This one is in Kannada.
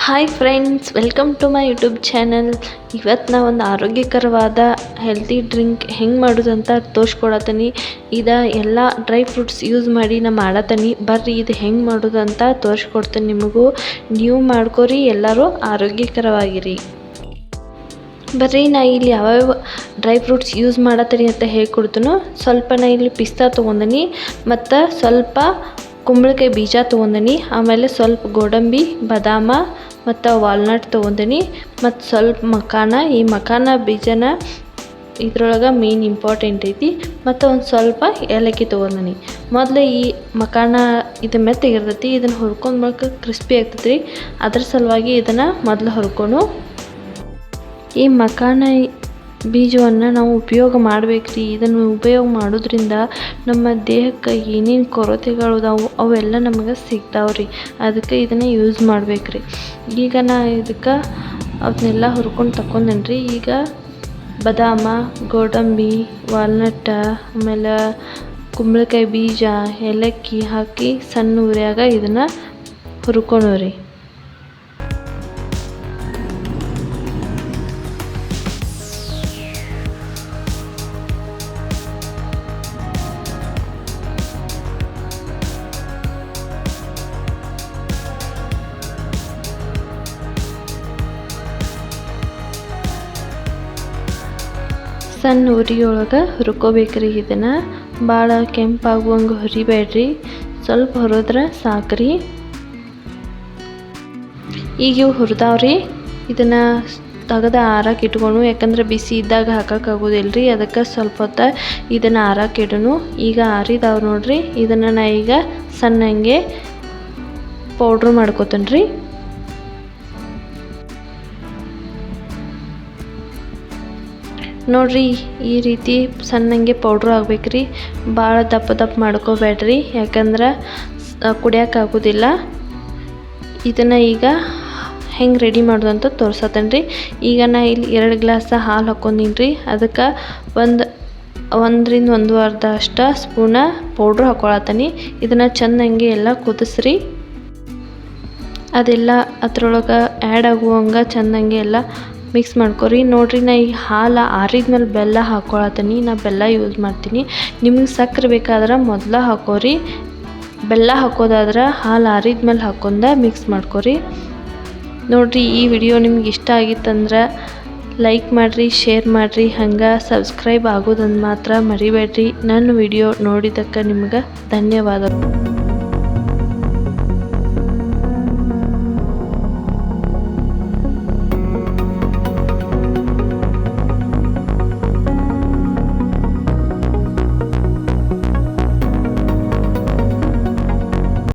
Hi friends, welcome to my YouTube channel. ಇವತ್ತು ನಾ ಒಂದು ಆರೋಗ್ಯಕರವಾದ ಹೆಲ್ತಿ ಡ್ರಿಂಕ್ ಹೆಂಗೆ ಮಾಡೋದಂತ ತೋರಿಸ್ಕೊಡತ್ತೀನಿ. ಎಲ್ಲ ಡ್ರೈ ಫ್ರೂಟ್ಸ್ ಯೂಸ್ ಮಾಡಿ ನಾ ಮಾಡತ್ತೀನಿ. ಬರ್ರಿ ಇದು ಹೆಂಗೆ ಮಾಡೋದಂತ ತೋರಿಸ್ಕೊಡ್ತೀನಿ ನಿಮಗೂ. ನೀವು ಮಾಡ್ಕೊರಿ, ಎಲ್ಲರೂ ಆರೋಗ್ಯಕರವಾಗಿರಿ. ಬರ್ರಿ ನಾ ಇಲ್ಲಿ ಯಾವ್ಯಾವ ಡ್ರೈ ಫ್ರೂಟ್ಸ್ ಯೂಸ್ ಮಾಡತ್ತೀನಿ ಅಂತ ಹೇಳ್ಕೊಡ್ತೀನಿ. ಸ್ವಲ್ಪ ನಾ ಇಲ್ಲಿ ಪಿಸ್ತಾ ತೊಗೊಂಡಿನಿ, ಮತ್ತು ಸ್ವಲ್ಪ ಕುಂಬಳಕಾಯಿ ಬೀಜ ತೊಗೊಂಡಿನಿ, ಆಮೇಲೆ ಸ್ವಲ್ಪ ಗೋಡಂಬಿ, ಬಾದಾಮ ಮತ್ತು ವಾಲ್ನಟ್ ತೊಗೊಂಡಿನಿ, ಮತ್ತು ಸ್ವಲ್ಪ ಮಖಾನ. ಈ ಮಖಾನ ಬೀಜನ ಇದ್ರೊಳಗೆ ಮೇನ್ ಇಂಪಾರ್ಟೆಂಟ್ ಐತಿ. ಮತ್ತು ಒಂದು ಸ್ವಲ್ಪ ಏಲಕ್ಕಿ ತೊಗೊಂಡಿನಿ. ಮೊದಲು ಈ ಮಖಾನ ಇದು ಮೆತ್ತಗಿರ್ತೈತಿ, ಇದನ್ನು ಹುರ್ಕೊಂಡು ಬಳಕ ಕ್ರಿಸ್ಪಿ ಆಗ್ತೈತಿ ರೀ. ಅದ್ರ ಸಲುವಾಗಿ ಇದನ್ನು ಮೊದಲು ಹುರ್ಕೊಂಡು ಈ ಮಖಾನ ಬೀಜವನ್ನು ನಾವು ಉಪಯೋಗ ಮಾಡಬೇಕ್ರಿ. ಇದನ್ನು ಉಪಯೋಗ ಮಾಡೋದ್ರಿಂದ ನಮ್ಮ ದೇಹಕ್ಕೆ ಏನೇನು ಕೊರತೆಗಳು ಅವೆಲ್ಲ ನಮಗೆ ಸಿಗ್ತಾವ್ರಿ. ಅದಕ್ಕೆ ಇದನ್ನು ಯೂಸ್ ಮಾಡ್ಬೇಕ್ರಿ. ಈಗ ನಾ ಇದಕ್ಕೆ ಅವನ್ನೆಲ್ಲ ಹುರ್ಕೊಂಡು ತಕೊಂಡೇನ್ರಿ. ಈಗ ಬಾದಾಮ, ಗೋಡಂಬಿ, ವಾಲ್ನಟ್, ಆಮೇಲೆ ಕುಂಬಳಕಾಯಿ ಬೀಜ, ಏಲಕ್ಕಿ ಹಾಕಿ ಸಣ್ಣ ಉರಿಯಾಗ ಇದನ್ನು ಹುರ್ಕೊಳೋರಿ. ಸಣ್ಣ ಉರಿಯೊಳಗೆ ಹುರ್ಕೋಬೇಕ್ರಿ. ಇದನ್ನು ಭಾಳ ಕೆಂಪಾಗುವಂಗೆ ಹುರಿಬೇಡ್ರಿ, ಸ್ವಲ್ಪ ಹುರಿದ್ರೆ ಸಾಕ್ರಿ. ಈಗ ಇವು ಹುರಿದಾವ್ರಿ. ಇದನ್ನು ತೆಗೆದು ಆರಕ್ಕೆ ಇಟ್ಕೊಂಡು, ಯಾಕಂದ್ರೆ ಬಿಸಿ ಇದ್ದಾಗ ಹಾಕೋಕ್ಕಾಗೋದಿಲ್ಲ ರೀ. ಅದಕ್ಕೆ ಸ್ವಲ್ಪ ಹೊತ್ತು ಇದನ್ನು ಆರಕ್ಕೆ ಇಡೋಣ. ಈಗ ಆರಿದಾವ್ ನೋಡ್ರಿ. ಇದನ್ನು ನಾ ಈಗ ಸಣ್ಣಂಗೆ ಪೌಡ್ರ್ ಮಾಡ್ಕೊತೇನೆ ರೀ. ನೋಡ್ರಿ, ಈ ರೀತಿ ಸಣ್ಣಂಗೆ ಪೌಡ್ರ್ ಆಗ್ಬೇಕ್ರಿ. ಭಾಳ ದಪ್ಪ ಮಾಡ್ಕೋಬೇಡ್ರಿ, ಯಾಕಂದ್ರೆ ಕುಡಿಯೋಕ್ಕಾಗೋದಿಲ್ಲ. ಇದನ್ನು ಈಗ ಹೆಂಗೆ ರೆಡಿ ಮಾಡೋದು ಅಂತ ತೋರ್ಸತ್ತೇನೆ ರೀ. ಈಗ ನಾ ಇಲ್ಲಿ 2 ಗ್ಲಾಸ್ ಹಾಲು ಹಾಕ್ಕೊಂಡೀನಿ ರೀ. ಅದಕ್ಕೆ 1 ರಿಂದ 1.5 ಸ್ಪೂನ ಪೌಡ್ರ್ ಹಾಕ್ಕೊಳತ್ತೀನಿ. ಇದನ್ನು ಚೆನ್ನಾಗಿ ಎಲ್ಲ ಕುದಿಸ್ರಿ. ಅದೆಲ್ಲ ಅದ್ರೊಳಗೆ ಆ್ಯಡ್ ಆಗುವಂಗೆ ಚೆನ್ನಾಗಿ ಎಲ್ಲ ಮಿಕ್ಸ್ ಮಾಡ್ಕೊರಿ. ನೋಡ್ರಿ, ನಾ ಈ ಹಾಲು ಆರಿದ್ಮೇಲೆ ಬೆಲ್ಲ ಹಾಕ್ಕೊಳತ್ತೀನಿ. ನಾ ಬೆಲ್ಲ ಯೂಸ್ ಮಾಡ್ತೀನಿ. ನಿಮಗೆ ಸಕ್ಕರೆ ಬೇಕಾದ್ರೆ ಮೊದಲು ಹಾಕೋರಿ. ಬೆಲ್ಲ ಹಾಕೋದಾದ್ರೆ ಹಾಲು ಆರಿದ್ಮೇಲೆ ಹಾಕ್ಕೊಂಡು ಮಿಕ್ಸ್ ಮಾಡ್ಕೊರಿ. ನೋಡ್ರಿ, ಈ ವಿಡಿಯೋ ನಿಮ್ಗೆ ಇಷ್ಟ ಆಗಿತ್ತಂದ್ರೆ ಲೈಕ್ ಮಾಡಿರಿ, ಶೇರ್ ಮಾಡಿರಿ, ಹಂಗೆ ಸಬ್ಸ್ಕ್ರೈಬ್ ಆಗೋದನ್ನು ಮಾತ್ರ ಮರಿಬೇಡ್ರಿ. ನನ್ನ ವಿಡಿಯೋ ನೋಡಿದ್ದಕ್ಕೆ ನಿಮ್ಗೆ ಧನ್ಯವಾದಗಳು.